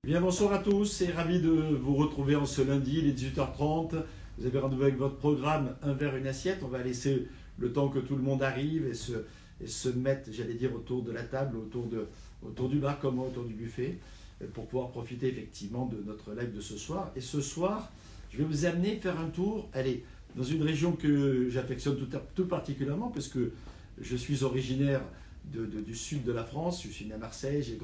Bien, bonsoir à tous et ravi de vous retrouver en ce lundi, il est 18h30. Vous avez rendez-vous avec votre programme Un verre, une assiette. On va laisser le temps que tout le monde arrive et se mette, j'allais dire, autour de la table, autour du bar comme moi, autour du buffet, pour pouvoir profiter effectivement de notre live de ce soir. Et ce soir, je vais vous amener faire un tour, allez, dans une région que j'affectionne tout particulièrement, parce que je suis originaire du sud de la France. Je suis né à Marseille, j'ai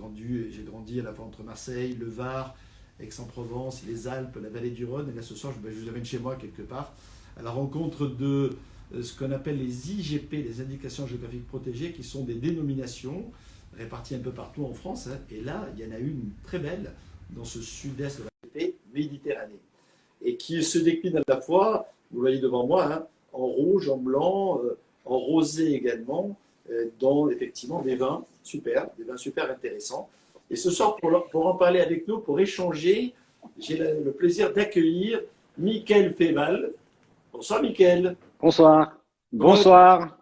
grandi à la fois entre Marseille, le Var, Aix-en-Provence, les Alpes, la vallée du Rhône. Et là, ce soir, je vous amène chez moi quelque part, à la rencontre de ce qu'on appelle les IGP, les indications géographiques protégées, qui sont des dénominations réparties un peu partout en France, hein. Et là, il y en a une très belle dans ce sud-est de la Méditerranée, et qui se décline à la fois, vous voyez devant moi, hein, en rouge, en blanc, en rosé également, dont effectivement des vins super intéressants. Et ce soir, pour en parler avec nous, pour échanger, j'ai le plaisir d'accueillir Mickaël Féval. Bonsoir Mickaël. Bonsoir. Comment Bonsoir.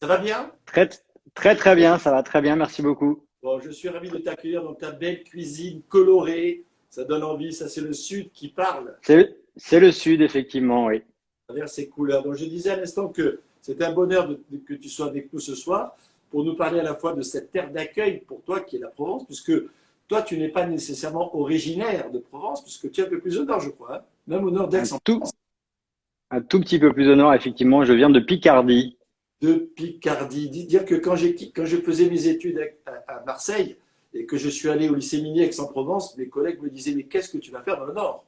ça va bien? Très, très, très bien. Ça va très bien. Merci beaucoup. Bon, je suis ravi de t'accueillir dans ta belle cuisine colorée. Ça donne envie, ça c'est le sud qui parle C'est le sud, effectivement, oui. à travers ces couleurs. Donc je disais à l'instant que c'est un bonheur que tu sois avec nous ce soir pour nous parler à la fois de cette terre d'accueil pour toi qui est la Provence, puisque toi tu n'es pas nécessairement originaire de Provence, puisque tu es un peu plus au nord, je crois, hein, même au nord Un tout, d'Aix-en-Provence, un tout petit peu plus au nord, effectivement. Je viens de Picardie. de Picardie. Dire que quand je faisais mes études à Marseille et que je suis allé au lycée minier Aix-en-Provence, mes collègues me disaient mais qu'est-ce que tu vas faire dans le nord?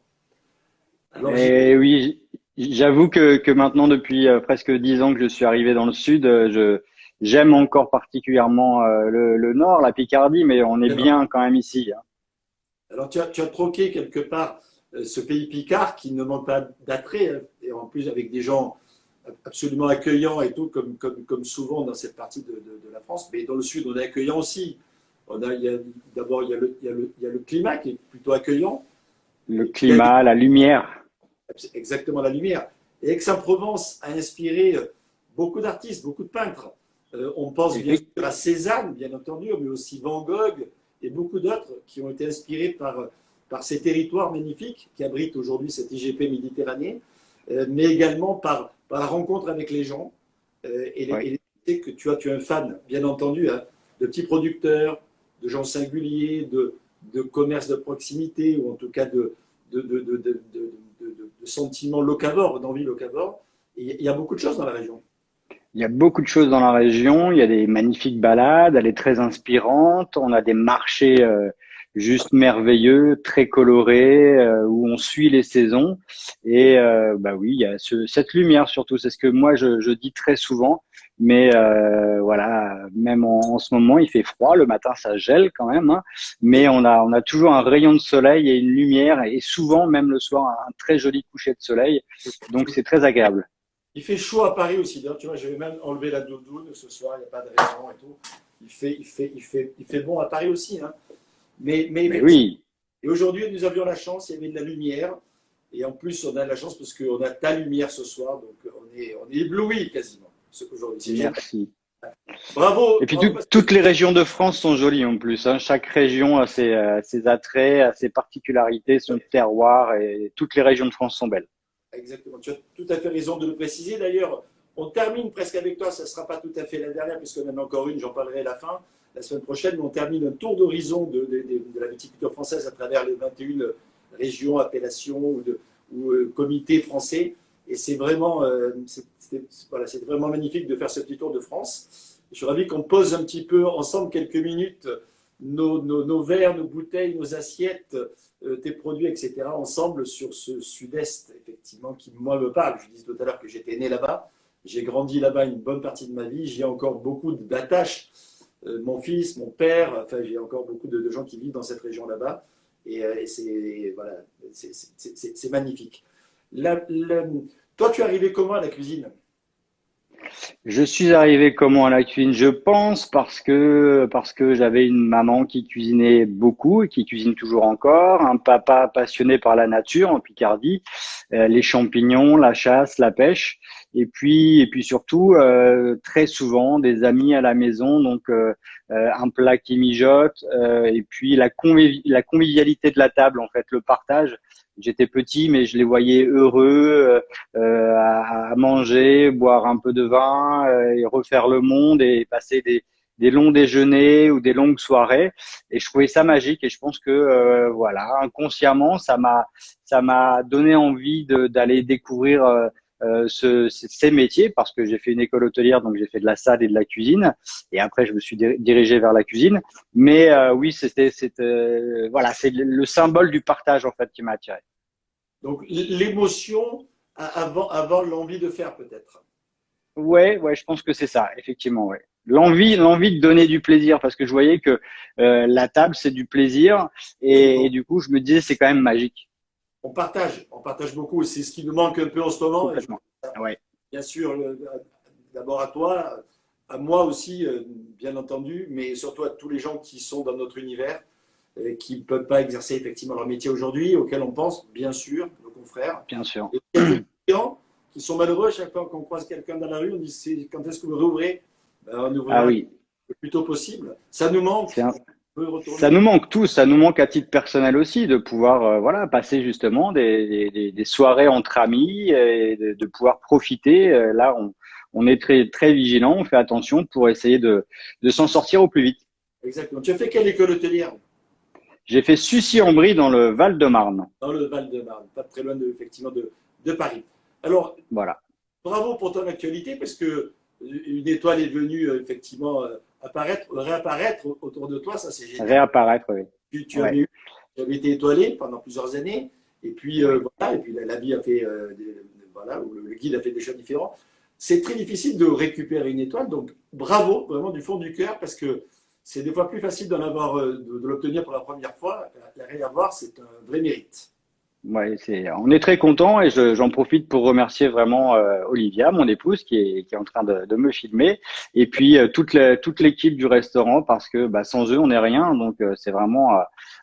Alors j'ai Et oui, j'avoue que maintenant, depuis presque 10 ans que je suis arrivé dans le sud, j'aime encore particulièrement le nord, la Picardie, mais on est bien quand même ici, hein. Alors, tu as troqué quelque part ce pays picard qui ne manque pas d'attrait, hein, et en plus avec des gens absolument accueillants et tout, comme souvent dans cette partie de la France. Mais dans le sud, on est accueillant aussi. D'abord, il y a le climat qui est plutôt accueillant. Le Et puis, il y a climat, la lumière. exactement la lumière. Et Aix-en-Provence a inspiré beaucoup d'artistes, beaucoup de peintres. On pense bien sûr Effect- à Cézanne, bien entendu, mais aussi Van Gogh et beaucoup d'autres qui ont été inspirés par ces territoires magnifiques qui abritent aujourd'hui cette IGP Méditerranée, mais également par la rencontre avec les gens. Oui. Que tu es un fan, bien entendu, hein, de petits producteurs, de gens singuliers, de commerces de proximité, ou en tout cas de sentiments locavores, d'envie locavore. Et il y a beaucoup de choses dans la région. Il y a beaucoup de choses dans la région. Il y a des magnifiques balades. Elle est très inspirante. On a des marchés juste merveilleux, très colorés, où on suit les saisons. Et bah oui, il y a cette lumière surtout. C'est ce que moi je dis très souvent. Mais voilà, même en ce moment, il fait froid. Le matin, ça gèle quand même, hein. Mais on a toujours un rayon de soleil et une lumière. Et souvent, même le soir, un très joli coucher de soleil. Donc c'est très agréable. Il fait chaud à Paris aussi. D'ailleurs, tu vois, je vais même enlever la doudoune ce soir, il n'y a pas de raison et tout. Il fait bon à Paris aussi, hein. Mais Mais effectivement, oui. et aujourd'hui, nous avions la chance, il y avait de la lumière. Et en plus, on a de la chance parce qu'on a ta lumière ce soir. Donc, on est ébloui quasiment aujourd'hui. C'est génial. Merci. Bravo, Et puis bravo parce que toutes les régions de France sont jolies en plus, hein. Chaque région a ses attraits, a ses particularités, son terroir, et toutes les régions de France sont belles. exactement. Tu as tout à fait raison de le préciser. D'ailleurs, on termine presque avec toi. Ça ne sera pas tout à fait la dernière, puisqu'on en a encore une. J'en parlerai à la fin, la semaine prochaine. Mais on termine un tour d'horizon de la viticulture française à travers les 21 régions, appellations ou comités français. Et c'est vraiment, voilà, c'est vraiment magnifique de faire ce petit tour de France. Je suis ravi qu'on pose un petit peu ensemble quelques minutes nos verres, nos bouteilles, nos assiettes, tes produits, etc., ensemble sur ce sud-est, effectivement, qui, moi, me parle. Je disais tout à l'heure que j'étais né là-bas, j'ai grandi là-bas une bonne partie de ma vie, j'ai encore beaucoup d'attaches. Mon fils, mon père, enfin, j'ai encore beaucoup de gens qui vivent dans cette région là-bas, et c'est voilà, c'est magnifique. Toi, tu es arrivé comment à la cuisine? Je suis arrivé comment à la cuisine? Je pense parce que j'avais une maman qui cuisinait beaucoup et qui cuisine toujours encore, un papa passionné par la nature en Picardie, les champignons, la chasse, la pêche. Et puis surtout, très souvent, des amis à la maison, donc un plat qui mijote, et puis la convivialité de la table, en fait, le partage. J'étais petit, mais je les voyais heureux à manger, boire un peu de vin, et refaire le monde et passer des longs déjeuners ou des longues soirées. Et je trouvais ça magique. Et je pense que voilà, inconsciemment, ça m'a donné envie d'aller découvrir ces métiers, parce que j'ai fait une école hôtelière, donc j'ai fait de la salle et de la cuisine. Et après, je me suis dirigé vers la cuisine. Mais oui, voilà, c'est le symbole du partage, en fait, qui m'a attiré. Donc l'émotion avant l'envie de faire peut-être. Ouais, ouais, je pense que c'est ça, effectivement, ouais. L'envie de donner du plaisir, parce que je voyais que la table, c'est du plaisir, et du coup, je me disais, c'est quand même magique. On partage beaucoup. C'est ce qui nous manque un peu en ce moment. Et Complètement. Ouais, bien sûr, d'abord à toi, à moi aussi, bien entendu, mais surtout à tous les gens qui sont dans notre univers, qui ne peuvent pas exercer effectivement leur métier aujourd'hui, auxquels on pense, bien sûr, nos confrères. bien sûr. Et quelques clients qui sont malheureux, chaque fois qu'on croise quelqu'un dans la rue, on dit quand est-ce que vous rouvrez? Ben, on Ah ouvrira oui, le plus tôt possible. Ça nous manque, c'est un, on peut ça retourner. nous manque tous, ça nous manque à titre personnel aussi de pouvoir voilà, passer justement des soirées entre amis et de pouvoir profiter. Là, on est très très vigilant, on fait attention pour essayer de s'en sortir au plus vite. Exactement. Tu as fait quelle école hôtelière? J'ai fait Sucy-en-Brie dans le Val-de-Marne. Dans le Val-de-Marne, pas très loin effectivement de Paris. Alors, Voilà, bravo pour ton actualité, parce que une étoile est venue effectivement réapparaître autour de toi, ça c'est génial. réapparaître, oui. Ouais, Tu avais été étoilé pendant plusieurs années, et puis oui. voilà, et puis la vie a fait, voilà, ou le guide a fait des choix différents. C'est très difficile de récupérer une étoile, donc bravo, vraiment du fond du cœur, parce que c'est des fois plus facile d'en avoir, de l'obtenir pour la première fois. La réavoir, c'est un vrai mérite. Ouais, on est très content et j'en profite pour remercier vraiment Olivia, mon épouse, qui est en train de me filmer, et puis toute l'équipe du restaurant, parce que bah, sans eux, on n'est rien. Donc c'est vraiment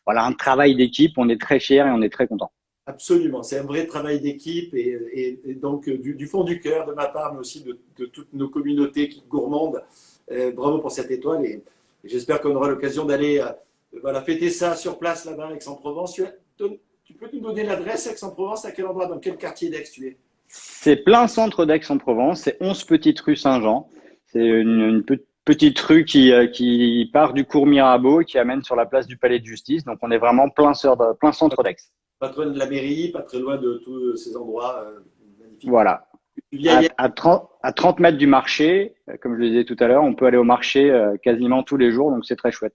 voilà, un travail d'équipe. On est très fiers et on est très content. Absolument, c'est un vrai travail d'équipe et donc du fond du cœur de ma part, mais aussi de toutes nos communautés gourmandes. Bravo pour cette étoile et j'espère qu'on aura l'occasion d'aller voilà, fêter ça sur place là-bas à Aix-en-Provence. Tu peux nous donner l'adresse Aix-en-Provence, à quel endroit, dans quel quartier d'Aix tu es? C'est plein centre d'Aix-en-Provence. C'est 11 petites rue Saint-Jean. C'est une petite rue qui part du cours Mirabeau et qui amène sur la place du Palais de Justice. Donc on est vraiment plein centre d'Aix. Pas très loin de la mairie, pas très loin de tous ces endroits magnifiques. Voilà. Tu viens y À 30 mètres du marché, comme je le disais tout à l'heure, on peut aller au marché quasiment tous les jours, donc c'est très chouette.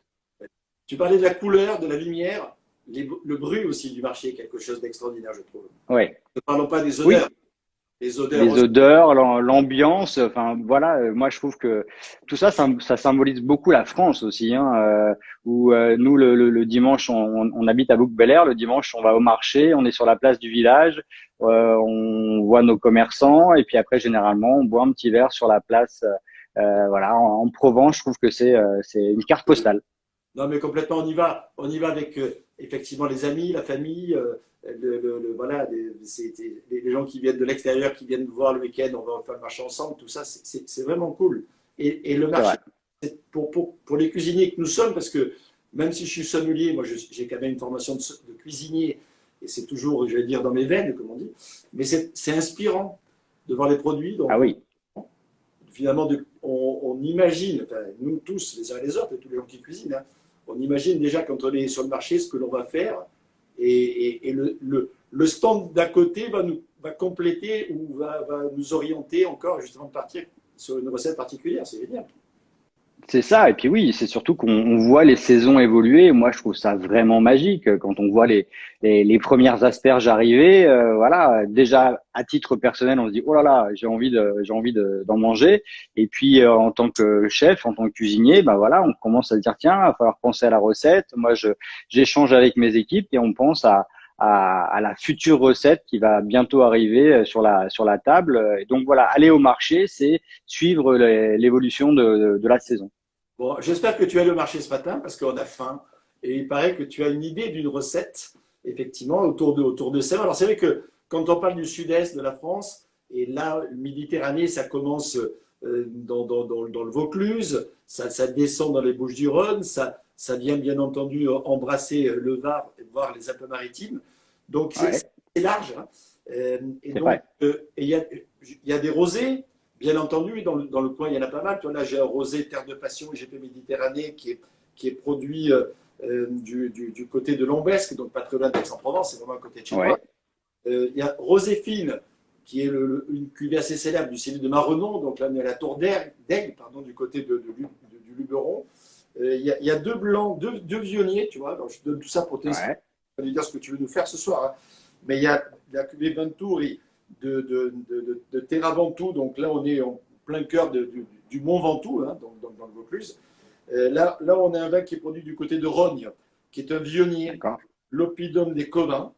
Tu parlais de la couleur, de la lumière, le bruit aussi du marché, quelque chose d'extraordinaire, je trouve. Ouais. Ne parlons pas des Oui, odeurs. Les odeurs les aussi. odeurs, l'ambiance, enfin voilà, moi je trouve que tout ça, ça symbolise beaucoup la France aussi, hein, où nous le dimanche, on habite à Bouc-Bel-Air, le dimanche on va au marché, on est sur la place du village, on voit nos commerçants et puis après généralement on boit un petit verre sur la place, voilà, en Provence, je trouve que c'est une carte postale. Non, mais complètement, on y va avec effectivement les amis, la famille, voilà, les gens qui viennent de l'extérieur, qui viennent nous voir le week-end, on va faire le marché ensemble, tout ça, c'est vraiment cool. Et le C'est marché, vrai. c'est pour les cuisiniers que nous sommes, parce que même si je suis sommelier, moi j'ai quand même une formation de cuisinier, et c'est toujours, je vais dire, dans mes veines, comme on dit, mais c'est inspirant de voir les produits. Ah Donc, oui, finalement, on imagine, enfin, nous tous, les uns et les autres, et tous les gens qui cuisinent, hein, on imagine déjà quand on est sur le marché ce que l'on va faire et le stand d'à côté va compléter ou va nous orienter encore justement de partir sur une recette particulière. C'est génial. c'est ça. Et puis oui, c'est surtout qu'on voit les saisons évoluer. Moi, je trouve ça vraiment magique quand on voit les premières asperges arriver. Voilà, déjà à titre personnel, on se dit oh là là, d'en manger. Et puis en tant que chef, en tant que cuisinier, bah voilà, on commence à se dire tiens, il va falloir penser à la recette. Moi, j'échange avec mes équipes et on pense à la future recette qui va bientôt arriver sur la table. Et donc voilà, aller au marché, c'est suivre l'évolution de la saison. Bon, j'espère que tu es allé au marché ce matin parce qu'on a faim et il paraît que tu as une idée d'une recette effectivement autour de Sèvres. Alors c'est vrai que quand on parle du sud-est de la France, Et là, Méditerranée, ça commence dans le Vaucluse, ça descend dans les Bouches-du-Rhône, ça vient bien entendu embrasser le Var, voire les Alpes-Maritimes. Donc Ouais, c'est large. Hein. Et c'est donc, vrai. il y a des rosés, bien entendu, dans le coin, il y en a pas mal. Toi, là, j'ai un rosé Terre de Passion GP Méditerranée qui est produit du côté de Lombesque, donc pas très loin d'Aix-en-Provence, c'est vraiment à côté de chez toi. Ouais, Il y a Rosé Fine, qui est une cuvée assez célèbre du Céline de Marrenon, donc là, on est à la Tour d'Aigle, pardon, du côté du Luberon. Il y a deux blancs, deux vionniers, tu vois. Alors, je te donne tout ça pour t'expliquer, ouais, nous dire ce que tu veux nous faire ce soir. Hein. Mais il y a la cuvée Ventoux de Terra Ventoux, donc là, on est en plein cœur du Mont Ventoux, hein, donc, dans le Vaucluse. Là, on a un vin qui est produit du côté de Rogne, qui est un vionnier, d'accord. l'Oppidum des Covins.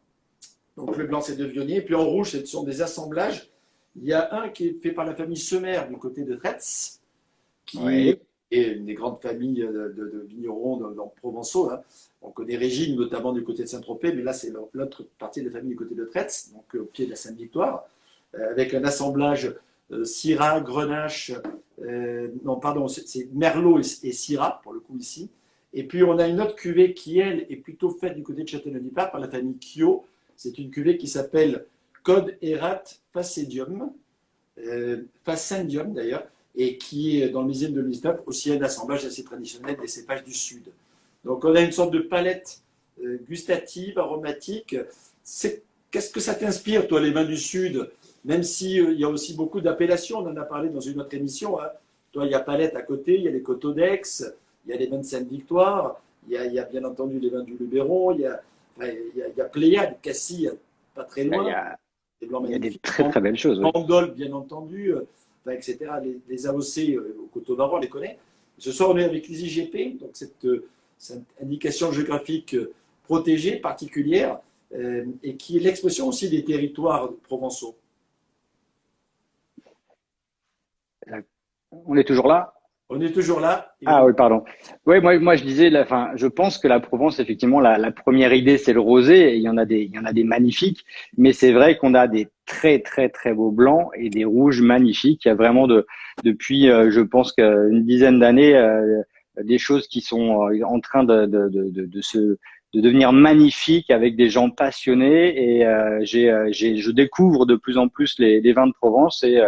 Donc le blanc, c'est de vionnier. Et puis en rouge, ce sont des assemblages. Il y a un qui est fait par la famille Semer du côté de Tretz, qui Oui, est une des grandes familles de vignerons provençaux. Hein. On connaît Régine, notamment du côté de Saint-Tropez, mais là, c'est l'autre partie de la famille du côté de Tretz, donc au pied de la Sainte-Victoire, avec un assemblage Syrah, Grenache, non, pardon, c'est Merlot et Syrah, pour le coup, ici. Et puis, on a une autre cuvée qui, elle, est plutôt faite du côté de Châteauneuf-du-Pape par la famille Kyo. C'est une cuvée qui s'appelle Code Erat Facedium, Facendium d'ailleurs, et qui est dans le millésime de 2019 aussi un assemblage assez traditionnel des cépages du Sud. Donc on a une sorte de palette gustative, aromatique. Qu'est-ce que ça t'inspire, toi, les vins du Sud? Même si il y a aussi beaucoup d'appellations, on en a parlé dans une autre émission. Hein. Toi, il y a Palette à côté, il y a les Coteaux d'Aix, il y a les vins de Sainte-Victoire, il y a bien entendu les vins du Luberon, il y a Pléiade, Cassis, pas très il y loin, a, des blancs il y a des magnifiques, très très belles choses, oui. Mangold, bien entendu, etc. Les AOC au Coteau d'Arrois, on les connaît. Ce soir, on est avec les IGP, donc cette indication géographique protégée, particulière, et qui est l'expression aussi des territoires provençaux. On est toujours là? On est toujours là. Et Ah oui, pardon. Oui, moi je disais, enfin, je pense que la Provence, effectivement, la première idée, c'est le rosé. Et il y en a des magnifiques, mais c'est vrai qu'on a des très très très beaux blancs et des rouges magnifiques. Il y a vraiment depuis, je pense qu'une dizaine d'années, des choses qui sont en train de devenir magnifiques avec des gens passionnés. Et je découvre de plus en plus les vins de Provence et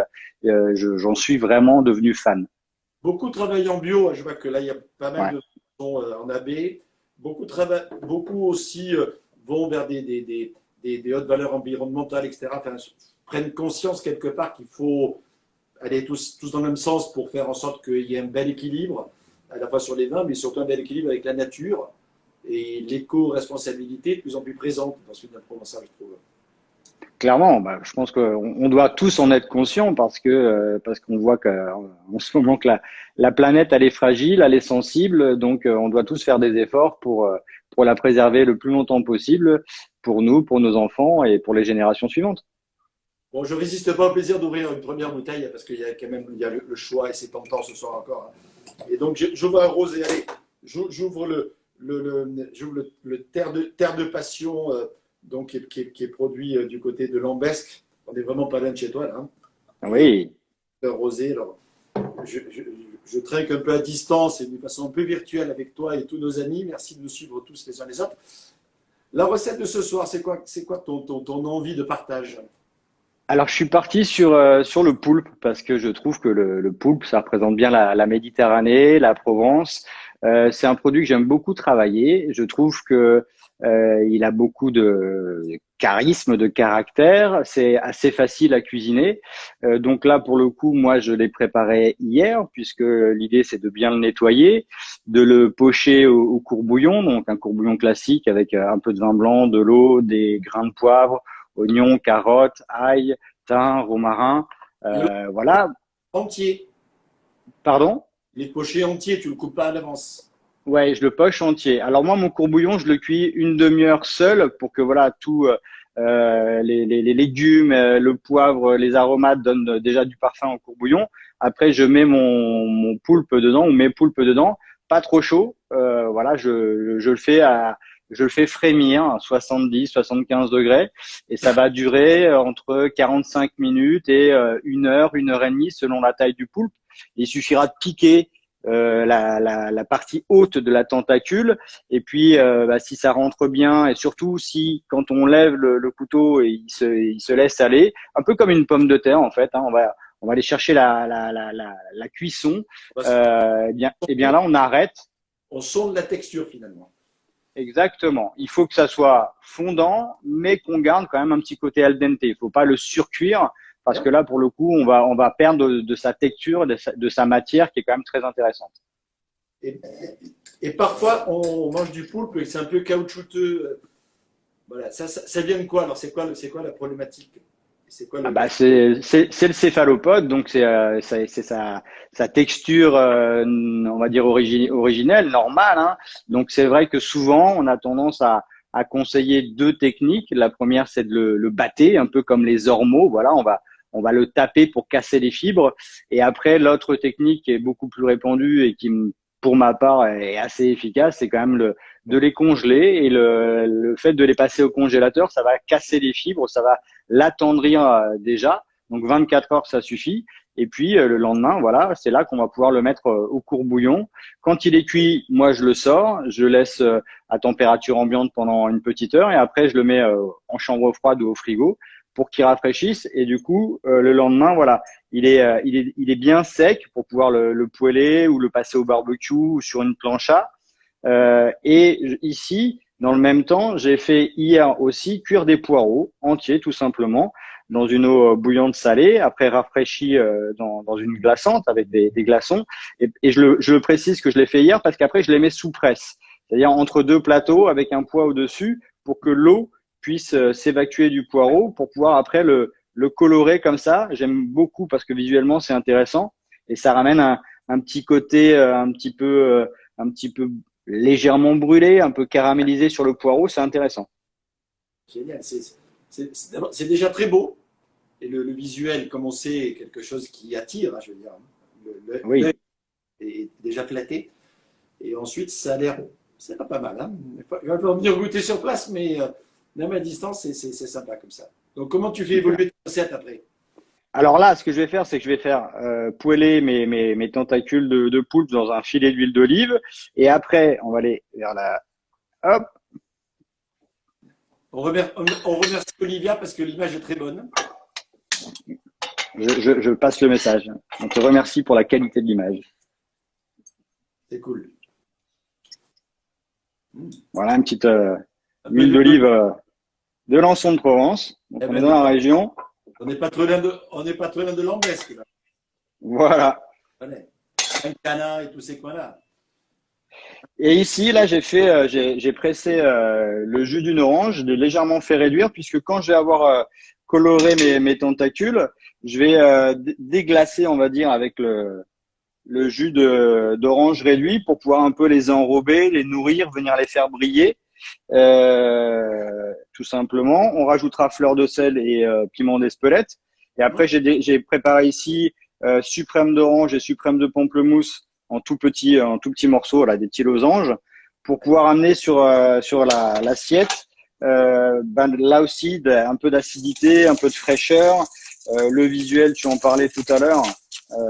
j'en suis vraiment devenu fan. beaucoup travaillent en bio. Je vois que là, il y a pas mal Ouais. de sont en AB. Beaucoup aussi vont vers des hautes valeurs environnementales, etc. Enfin, prennent conscience quelque part qu'il faut aller tous dans le même sens pour faire en sorte qu'il y ait un bel équilibre, à la fois sur les vins, mais surtout un bel équilibre avec la nature et l'éco-responsabilité de plus en plus présente dans le sud de la Provence, je trouve. Clairement, bah, je pense qu'on doit tous en être conscients parce qu'on voit qu'en ce moment que la planète elle est fragile, elle est sensible, donc on doit tous faire des efforts pour la préserver le plus longtemps possible pour nous, pour nos enfants et pour les générations suivantes. Bon, je ne résiste pas au plaisir d'ouvrir une première bouteille parce qu'il y a quand même le choix et c'est tentant ce soir encore. Hein. Et donc, j'ouvre un rosé. Allez, j'ouvre le terre de Passion donc, qui est produit du côté de Lambesque. On n'est vraiment pas loin de chez toi, là. Hein. Et Oui. un rosé, alors, je trinque un peu à distance et d'une façon un peu virtuelle avec toi et tous nos amis. Merci de nous suivre tous les uns les autres. La recette de ce soir, c'est quoi ton envie de partage? Alors, je suis parti sur le poulpe parce que je trouve que le poulpe, ça représente bien la Méditerranée, la Provence. C'est un produit que j'aime beaucoup travailler. Je trouve que il a beaucoup de charisme, de caractère. C'est assez facile à cuisiner. Donc là, pour le coup, moi, je l'ai préparé hier puisque l'idée, c'est de bien le nettoyer, de le pocher au courbouillon, donc un courbouillon classique avec un peu de vin blanc, de l'eau, des grains de poivre, oignons, carottes, ail, thym, romarin. Et le Voilà. entier, Pardon? les pochés entiers, tu ne le coupes pas à l'avance. Ouais, je le poche entier. Alors moi, mon courbouillon, je le cuis une demi-heure seul pour que voilà tout les légumes, le poivre, les aromates donnent déjà du parfum au courbouillon. Après, je mets mon poulpe dedans ou mes poulpes dedans, pas trop chaud. Voilà, je le fais je le fais frémir à 70, 75 degrés et ça va durer entre 45 minutes et 1 heure et demie selon la taille du poulpe. Il suffira de piquer la partie haute de la tentacule et puis si ça rentre bien et surtout si quand on lève le couteau et il se laisse aller, un peu comme une pomme de terre en fait, hein, on va aller chercher la cuisson. Et bien là, on arrête. On sonde la texture finalement. Exactement. Il faut que ça soit fondant, mais qu'on garde quand même un petit côté al dente. Il faut pas le surcuire parce que là, pour le coup, on va perdre de sa texture, de sa matière qui est quand même très intéressante. Et parfois, on mange du poulpe et c'est un peu caoutchouteux. Voilà, ça vient de quoi? Alors, c'est quoi la problématique? C'est quoi c'est le céphalopode, donc c'est sa texture, on va dire originelle, normale, hein. Donc c'est vrai que souvent on a tendance à conseiller deux techniques. La première, c'est de le batter, un peu comme les ormeaux. Voilà, on va le taper pour casser les fibres. Et après, l'autre technique qui est beaucoup plus répandue et qui, pour ma part, est assez efficace, c'est quand même de les congeler. Et le fait de les passer au congélateur, ça va casser les fibres, ça va l'attendrir déjà. Donc 24 heures, ça suffit. Et puis le lendemain, voilà, c'est là qu'on va pouvoir le mettre au courbouillon. Quand il est cuit, moi je le sors, je le laisse à température ambiante pendant une petite heure et après je le mets en chambre froide ou au frigo pour qu'il rafraîchisse. Et du coup, le lendemain, voilà, il est bien sec pour pouvoir le poêler ou le passer au barbecue ou sur une plancha. Et ici, dans le même temps, j'ai fait hier aussi cuire des poireaux entiers, tout simplement, dans une eau bouillante salée, après rafraîchie dans une glaçante avec des glaçons. Et je le précise que je l'ai fait hier parce qu'après, je les mets sous presse, c'est-à-dire entre deux plateaux avec un poids au-dessus pour que l'eau puisse s'évacuer du poireau pour pouvoir après le colorer comme ça. J'aime beaucoup parce que visuellement, c'est intéressant et ça ramène un petit côté un petit peu légèrement brûlé, un peu caramélisé sur le poireau, c'est intéressant. Génial. C'est déjà très beau. Et le visuel, comme on sait, est quelque chose qui attire, hein, je veux dire. Oui. L'œil est déjà flatté. Et ensuite, ça a l'air pas mal. Hein. Il va falloir venir goûter sur place, mais même à distance, c'est sympa comme ça. Donc, comment tu fais évoluer ta recette après? Alors là, ce que je vais faire, c'est que je vais faire poêler mes tentacules de poulpe dans un filet d'huile d'olive. Et après, on va aller vers hop. On remercie Olivia parce que l'image est très bonne. Je passe le message. On te remercie pour la qualité de l'image. C'est cool. Voilà une petite huile d'olive de l'Anson de Provence. Donc on est dans la région. On n'est pas trop loin de Lambesc, là. Voilà. Saint-Cana et tous ces coins-là. Et ici, là, j'ai pressé le jus d'une orange, je l'ai légèrement fait réduire puisque quand je vais avoir coloré mes tentacules, je vais déglacer, on va dire, avec le jus d'orange réduit pour pouvoir un peu les enrober, les nourrir, venir les faire briller. Tout simplement. On rajoutera fleur de sel et piment d'Espelette. Et après, j'ai préparé ici suprême d'orange et suprême de pamplemousse en tout petit morceaux, là, des petits losanges, pour pouvoir amener sur l'assiette. Là aussi, un peu d'acidité, un peu de fraîcheur. Le visuel, tu en parlais tout à l'heure,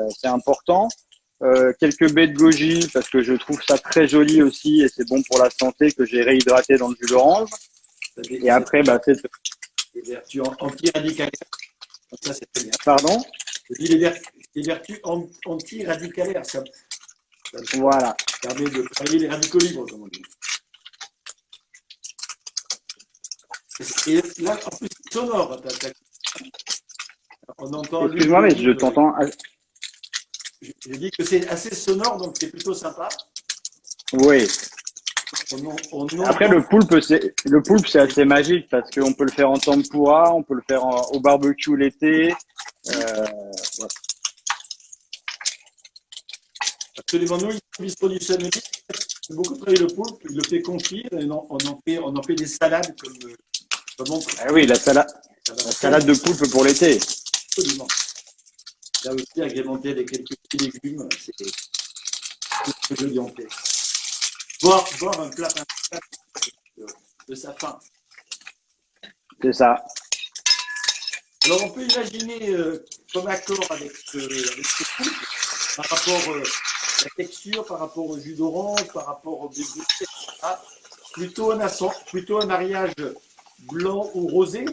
c'est important. Quelques baies de goji parce que je trouve ça très joli aussi et c'est bon pour la santé que j'ai réhydraté dans le jus d'orange. Et après, c'est les vertus anti-radicalaires. Ça, c'est très bien. Pardon? Je dis les vertus anti-radicalaires. Ça voilà. permet de travailler les radicaux libres, comme on dit. Et là, en plus, c'est sonore. On entend. Excuse-moi, mais je t'entends. Je dis que c'est assez sonore, donc c'est plutôt sympa. Oui. Après, le poulpe, c'est assez magique parce qu'on peut le faire en tempura, on peut le faire au barbecue l'été. Ouais. Absolument. Nous, ici, au bistrot du Chamelier, on a beaucoup travaillé le poulpe, il le fait confire et on en fait des salades comme on Ah oui, la salade de poulpe pour l'été. Absolument. Là aussi, agrémenté avec quelques petits légumes, c'est joli en fait. Boire un plat de sa fin. C'est ça. Alors, on peut imaginer comme accord avec ce couple, par rapport à la texture, par rapport au jus d'orange, par rapport au bébé, etc. Plutôt un mariage blanc ou rosé,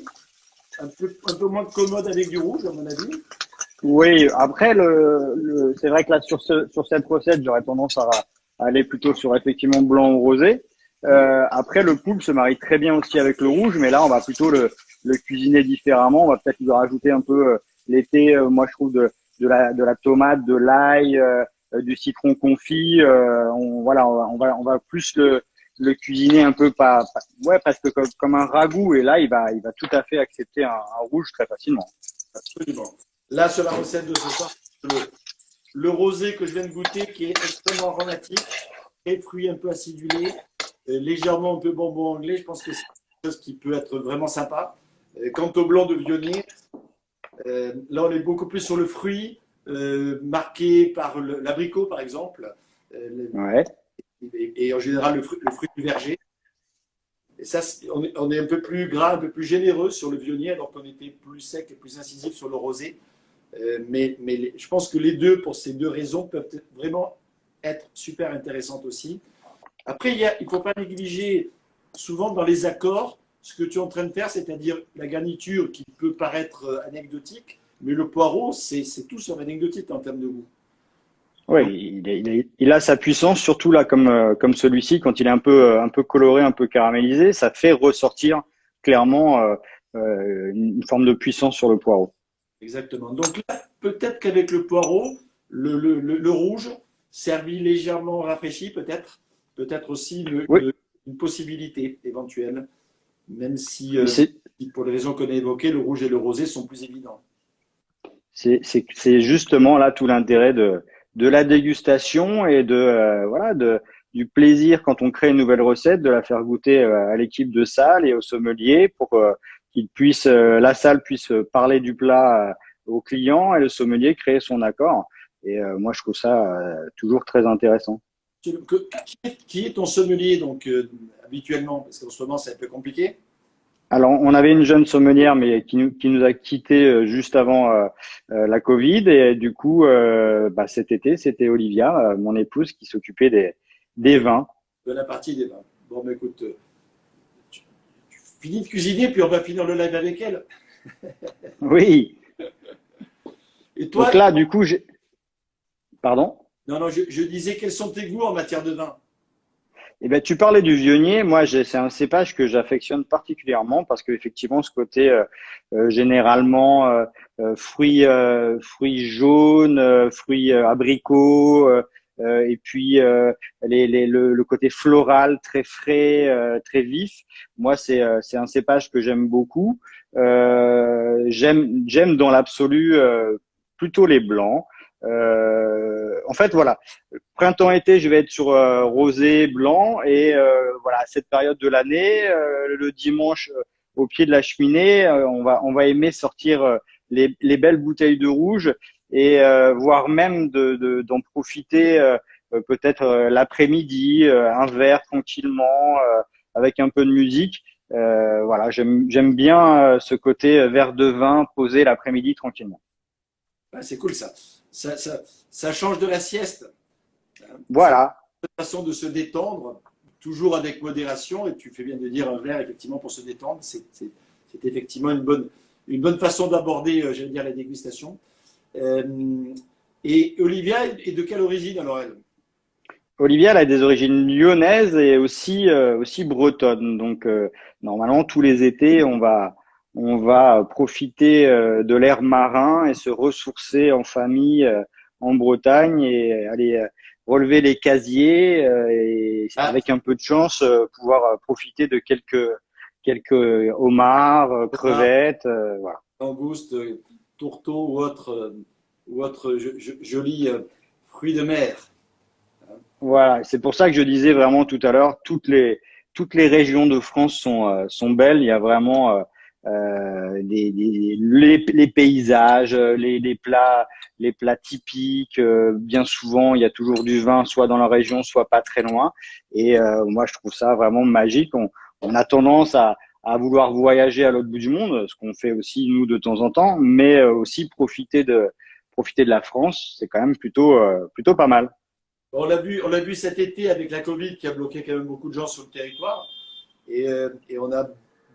un peu moins commode avec du rouge, à mon avis. Oui, après, c'est vrai que là, sur cette recette, j'aurais tendance à aller plutôt sur effectivement blanc ou rosé. Après, le poulpe se marie très bien aussi avec le rouge, mais là, on va plutôt le cuisiner différemment. On va peut-être lui rajouter un peu l'été, moi, je trouve, de la tomate, de l'ail, du citron confit. Voilà, on va plus le cuisiner un peu ouais, parce que comme un ragoût. Et là, il va tout à fait accepter un rouge très facilement. Absolument. Là, sur la recette de ce soir, le rosé que je viens de goûter, qui est extrêmement aromatique, et fruits un peu acidulés, légèrement un peu bonbon anglais, je pense que c'est quelque chose qui peut être vraiment sympa. Quant au blanc de vionnier, là, on est beaucoup plus sur le fruit, marqué par l'abricot, par exemple, Ouais. et en général le fruit du verger. Et ça, on est un peu plus gras, un peu plus généreux sur le vionnier, alors qu'on était plus sec et plus incisif sur le rosé. Mais je pense que les deux, pour ces deux raisons, peuvent vraiment être super intéressantes aussi. Après, il ne faut pas négliger souvent dans les accords ce que tu es en train de faire, c'est-à-dire la garniture qui peut paraître anecdotique, mais le poireau, c'est tout sauf anecdotique en termes de goût. Oui, Donc, il a sa puissance, surtout là, comme celui-ci, quand il est un peu coloré, un peu caramélisé, ça fait ressortir clairement une forme de puissance sur le poireau. exactement. Donc là, peut-être qu'avec le poireau, le rouge, servi légèrement rafraîchi, peut-être aussi Oui, une possibilité éventuelle, même si, mais pour les raisons qu'on a évoquées, le rouge et le rosé sont plus évidents. c'est justement là tout l'intérêt de la dégustation et voilà, du plaisir quand on crée une nouvelle recette, de la faire goûter à l'équipe de salle et au sommelier pour la salle puisse parler du plat au client et le sommelier créer son accord. Et moi, je trouve ça toujours très intéressant. Qui est ton sommelier donc habituellement? Parce qu'en ce moment, c'est un peu compliqué. Alors, on avait une jeune sommelière, mais qui nous a quittés juste avant la Covid. Et du coup, cet été, c'était Olivia, mon épouse, qui s'occupait des vins. De la partie des vins. Bon, mais écoute, tu finis de cuisiner, puis on va finir le live avec elle. Oui. Et toi, Donc là, du coup, pardon? non, non, je disais, quels sont tes goûts en matière de vin? Eh ben, tu parlais du Viognier. Moi, c'est un cépage que j'affectionne particulièrement parce qu'effectivement, ce côté généralement fruits jaunes, fruits abricots, et puis le côté floral très frais, très vif. Moi, c'est un cépage que j'aime beaucoup. J'aime dans l'absolu plutôt les blancs. En fait, voilà. Printemps-été, je vais être sur rosé, blanc, et voilà, à cette période de l'année, le dimanche au pied de la cheminée, on va aimer sortir les belles bouteilles de rouge et voire même d'en profiter peut-être l'après-midi, un verre tranquillement avec un peu de musique. Voilà, j'aime bien ce côté verre de vin posé l'après-midi tranquillement. Ah, c'est cool ça. Ça change de la sieste. C'est Voilà. une façon de se détendre, toujours avec modération. Et tu fais bien de dire un verre, effectivement, pour se détendre. C'est effectivement une bonne façon d'aborder, j'allais dire, la dégustation. Et Olivia est de quelle origine alors elle? Olivia, elle a des origines lyonnaises et aussi bretonnes. Donc, normalement, tous les étés, on va profiter de l'air marin et se ressourcer en famille en Bretagne et aller relever les casiers et Ah, avec un peu de chance, pouvoir profiter de quelques homards, homard, crevettes, voilà. langouste, tourteau ou autre joli fruit de mer. Voilà, c'est pour ça que je disais vraiment tout à l'heure, toutes les régions de France sont belles. Il y a vraiment les paysages, les plats typiques. Bien souvent, il y a toujours du vin, soit dans la région, soit pas très loin. Et moi, je trouve ça vraiment magique. on a tendance à vouloir voyager à l'autre bout du monde, ce qu'on fait aussi nous de temps en temps, mais aussi profiter de la France, c'est quand même plutôt pas mal. On l'a vu cet été avec la Covid qui a bloqué quand même beaucoup de gens sur le territoire. Et on a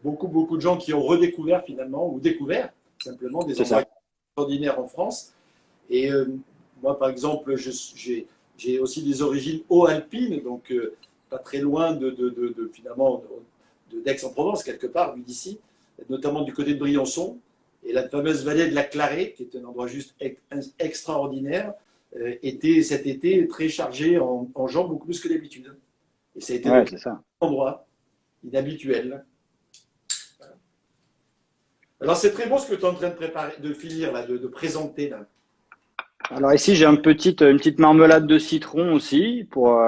beaucoup de gens qui ont redécouvert finalement, ou découvert simplement des C'est endroits ça. extraordinaires en France. Et moi, par exemple, j'ai aussi des origines haut-alpines, donc pas très loin finalement d'Aix-en-Provence, quelque part, vu d'ici, notamment du côté de Briançon. Et la fameuse vallée de la Clarée, qui est un endroit juste extraordinaire, était cet été très chargé en gens, beaucoup plus que d'habitude. Et ça a été Ouais, donc c'est ça. un endroit inhabituel. Alors c'est très bon ce que tu es en train de préparer, de finir là, de présenter là. Alors ici, j'ai une petite marmelade de citron aussi pour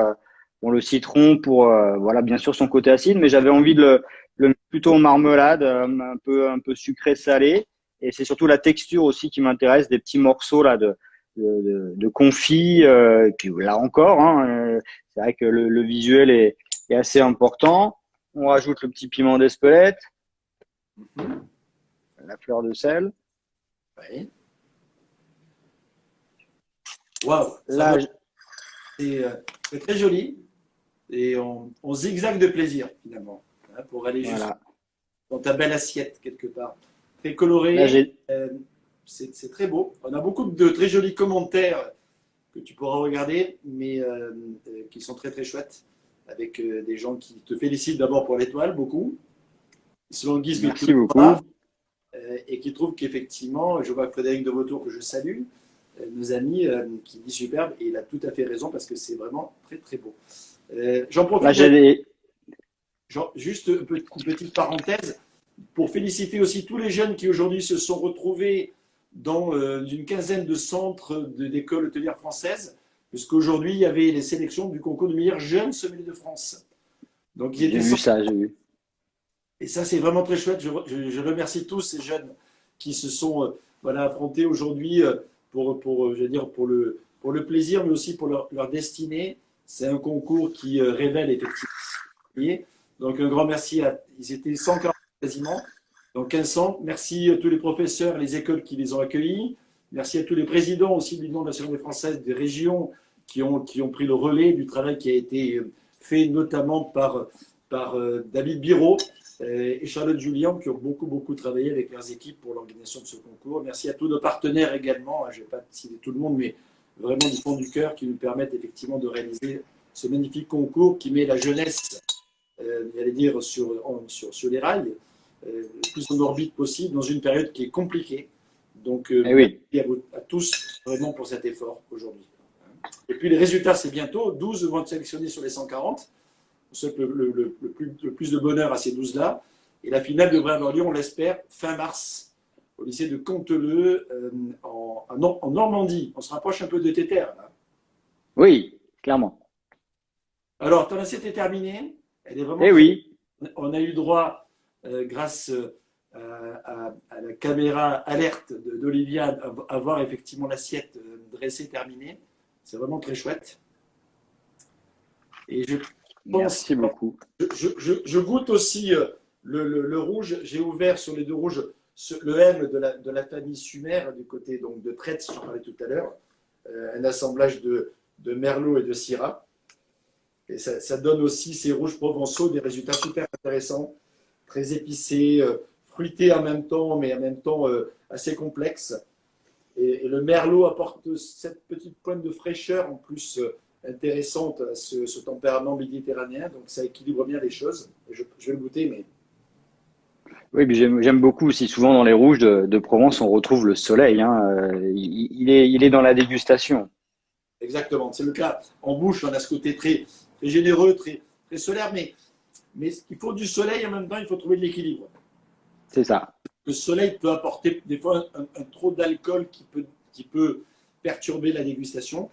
le citron pour voilà bien sûr son côté acide, mais j'avais envie de le mettre plutôt en marmelade, un peu sucré salé, et c'est surtout la texture aussi qui m'intéresse, des petits morceaux là de confit. Et puis là encore, hein, c'est vrai que le visuel est assez important. On rajoute le petit piment d'Espelette, la fleur de sel. Oui. Waouh, ça Là, donne, c'est très joli et on zigzague de plaisir finalement hein, pour aller juste voilà. dans ta belle assiette quelque part. Très Là, coloré, j'ai c'est très beau. On a beaucoup de très jolis commentaires que tu pourras regarder, mais qui sont très chouettes, avec des gens qui te félicitent d'abord pour l'étoile, beaucoup, selon Guise de Merci beaucoup. et qui trouvent qu'effectivement, je vois Frédéric de Vautour que je salue, nos amis, qui dit superbe, et il a tout à fait raison parce que c'est vraiment très beau. J'en Là, profite, j'ai des juste une petite parenthèse, pour féliciter aussi tous les jeunes qui aujourd'hui se sont retrouvés dans une quinzaine de centres d'écoles hôtelières françaises, puisqu'aujourd'hui il y avait les sélections du concours de meilleurs jeunes sommeliers de France. Donc ils J'ai étaient vu ça, j'ai vu. et ça, c'est vraiment très chouette. Je remercie tous ces jeunes qui se sont voilà, affrontés aujourd'hui je veux dire, pour le plaisir, mais aussi pour leur destinée. C'est un concours qui révèle effectivement. Donc, un grand merci à. Ils étaient 140 quasiment, donc 1500. Merci à tous les professeurs, les écoles qui les ont accueillis. Merci à tous les présidents aussi de l'Union nationale française des régions qui ont pris le relais du travail qui a été fait notamment par David Biro et Charlotte Julien qui ont beaucoup travaillé avec leurs équipes pour l'organisation de ce concours. Merci à tous nos partenaires également, je ne vais pas citer tout le monde, mais vraiment du fond du cœur qui nous permettent effectivement de réaliser ce magnifique concours qui met la jeunesse, j'allais dire, sur les rails, le plus en orbite possible dans une période qui est compliquée. Donc, Eh oui, merci à tous vraiment pour cet effort aujourd'hui. Et puis les résultats, c'est bientôt. 12 vont être sélectionnés sur les 140. On souhaite le plus de bonheur à ces 12-là. Et la finale devrait avoir lieu, on l'espère, fin mars, au lycée de Conteleux, en Normandie. On se rapproche un peu de tes terres, là. oui, clairement. Alors, ton assiette est terminée. Elle est vraiment Eh très. oui, On a eu droit, grâce à la caméra alerte d'Olivia, à voir effectivement l'assiette dressée, terminée. C'est vraiment très chouette. Et je pense, merci beaucoup. je goûte aussi le rouge. J'ai ouvert sur les deux rouges le M de la famille Sumer, du côté donc, de Tretz, j'en parlais tout à l'heure. Un assemblage de Merlot et de Syrah. Et ça donne aussi ces rouges provençaux des résultats super intéressants, très épicés, fruités en même temps, mais en même temps assez complexes. Et le Merlot apporte cette petite pointe de fraîcheur en plus intéressante à ce tempérament méditerranéen. Donc ça équilibre bien les choses. Je vais le goûter, mais Oui, puis j'aime beaucoup aussi. Souvent dans les rouges de Provence, on retrouve le soleil. Hein. Il est dans la dégustation. exactement. C'est le cas. En bouche, on a ce côté très généreux, très solaire, mais il faut du soleil en même temps, il faut trouver de l'équilibre. C'est ça. Le soleil peut apporter des fois un trop d'alcool qui peut perturber la dégustation.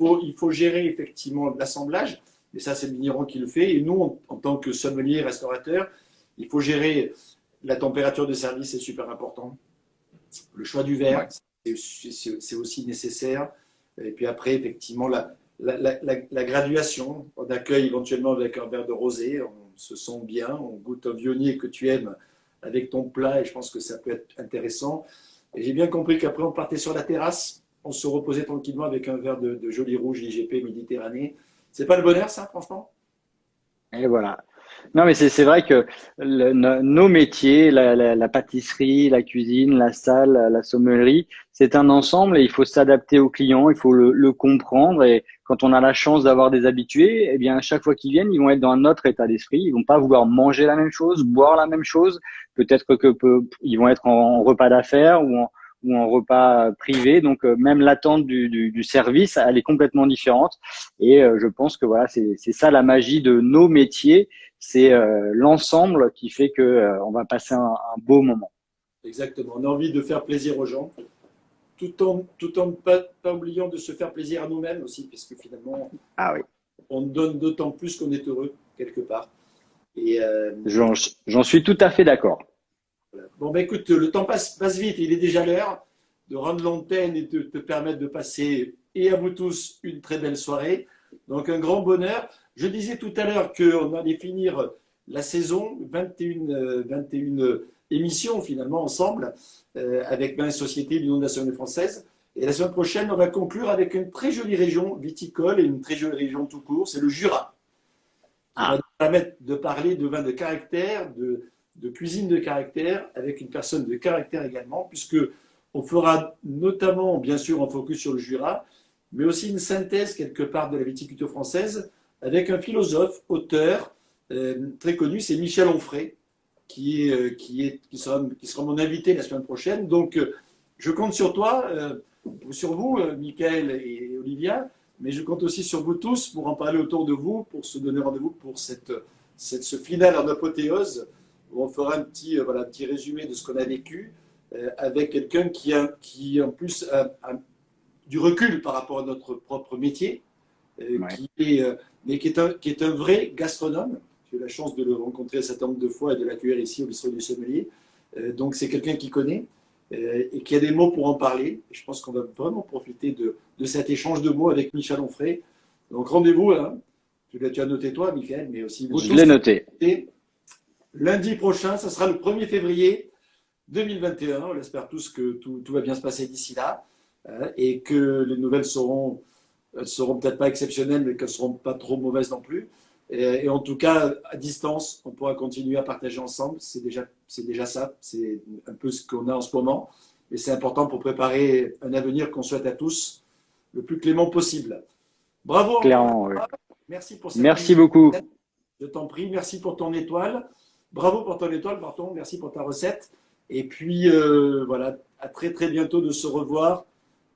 Il faut gérer effectivement l'assemblage, mais ça c'est le vigneron qui le fait. Et nous, en tant que sommelier, restaurateur, il faut gérer la température de service, c'est super important. Le choix du verre, Ouais. c'est aussi nécessaire. Et puis après, effectivement, la graduation. On accueille éventuellement avec un verre de rosé. se sent bien. On goûte un vionnier que tu aimes avec ton plat et je pense que ça peut être intéressant. Et j'ai bien compris qu'après, on partait sur la terrasse, on se reposait tranquillement avec un verre de joli rouge IGP Méditerranée. C'est pas le bonheur, ça, franchement? Et voilà. Non, mais c'est vrai que nos métiers, la pâtisserie, la cuisine, la salle, la sommellerie, c'est un ensemble et il faut s'adapter aux clients, il faut le comprendre. Et quand on a la chance d'avoir des habitués, eh bien, à chaque fois qu'ils viennent, ils vont être dans notre état d'esprit. Ils vont pas vouloir manger la même chose, boire la même chose. Peut-être ils vont être en repas d'affaires ou en repas privé. Donc, même l'attente du service, elle est complètement différente. Et je pense que voilà, c'est ça la magie de nos métiers. C'est l'ensemble qui fait que on va passer un beau moment. Exactement. On a envie de faire plaisir aux gens, tout en pas oubliant de se faire plaisir à nous-mêmes aussi, puisque finalement, Ah oui. on donne d'autant plus qu'on est heureux, quelque part. Et J'en suis tout à fait d'accord. voilà. Bon, ben écoute, le temps passe vite. Il est déjà l'heure de rendre l'antenne et de te permettre de passer, et à vous tous, une très belle soirée. Donc, un grand bonheur. Je disais tout à l'heure qu'on allait finir la saison, 21 émissions finalement ensemble, avec 20 sociétés de l'Union nationale française. Et la semaine prochaine, on va conclure avec une très jolie région viticole et une très jolie région tout court, c'est le Jura, qui va nous permettre de parler de vin de caractère, de cuisine de caractère, avec une personne de caractère également, puisque on fera notamment, bien sûr, un focus sur le Jura, mais aussi une synthèse quelque part de la viticulture française, avec un philosophe, auteur très connu, c'est Michel Onfray, qui sera mon invité la semaine prochaine. Donc, je compte sur toi, sur vous, Michael et Olivia, mais je compte aussi sur vous tous pour en parler autour de vous, pour se donner rendez-vous pour ce final en apothéose, où on fera un petit résumé de ce qu'on a vécu, avec quelqu'un qui en plus a du recul par rapport à notre propre métier, mais qui est un vrai gastronome. J'ai eu la chance de le rencontrer un certain nombre de fois et de l'accueillir ici au bistrot du Sommelier. Donc c'est quelqu'un qui connaît et qui a des mots pour en parler. Et je pense qu'on va vraiment profiter de cet échange de mots avec Michel Onfray. Donc rendez-vous, hein. Tu as noté toi, Michael, mais aussi vous. Je l'ai noté. Et lundi prochain, ça sera le 1er février 2021. On espère tous que tout va bien se passer d'ici là, et que les nouvelles seront peut-être pas exceptionnelles, mais qu'elles ne seront pas trop mauvaises non plus. Et en tout cas, à distance, on pourra continuer à partager ensemble. C'est déjà ça. C'est un peu ce qu'on a en ce moment. Et c'est important pour préparer un avenir qu'on souhaite à tous le plus clément possible. Bravo. Clairement, oui. Merci pour cette Merci beaucoup. Je t'en prie. Merci pour ton étoile. Bravo pour ton étoile, pardon. Merci pour ta recette. Et puis, voilà, à très très bientôt de se revoir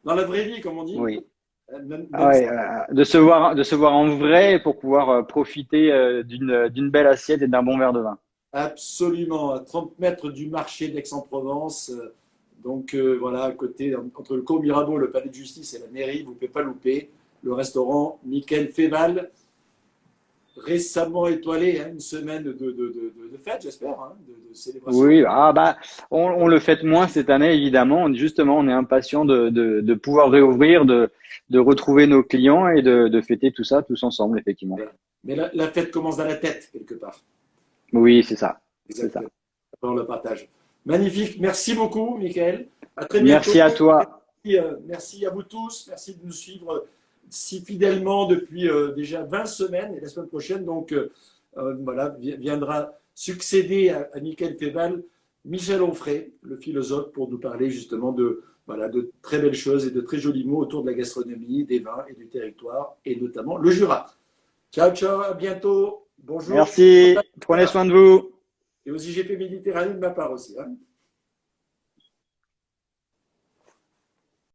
dans la vraie vie, comme on dit. Oui. De se voir en vrai pour pouvoir profiter d'une belle assiette et d'un bon verre de vin. Absolument, à 30 mètres du marché d'Aix-en-Provence. Donc voilà, à côté, entre le cours Mirabeau, le palais de justice et la mairie, vous ne pouvez pas louper le restaurant Michael Féval, récemment étoilé, hein, une semaine de fête, j'espère, hein, de célébration. Oui, on le fête moins cette année, évidemment. Justement, on est impatient de pouvoir réouvrir, de retrouver nos clients et de fêter tout ça tous ensemble, effectivement. Voilà. Mais la fête commence dans la tête, quelque part. Oui, c'est ça. Exactement. On le partage. Magnifique. Merci beaucoup, Michael. À très bientôt. Merci à toi. Merci à vous tous. Merci de nous suivre si fidèlement depuis déjà 20 semaines. Et la semaine prochaine, donc, voilà, viendra succéder à Michael Féval, Michel Onfray, le philosophe, pour nous parler justement de très belles choses et de très jolis mots autour de la gastronomie, des vins et du territoire, et notamment le Jura. Ciao, ciao, à bientôt. Bonjour. Merci. Prenez soin de vous. Et aux IGP Méditerranée de ma part aussi. Hein.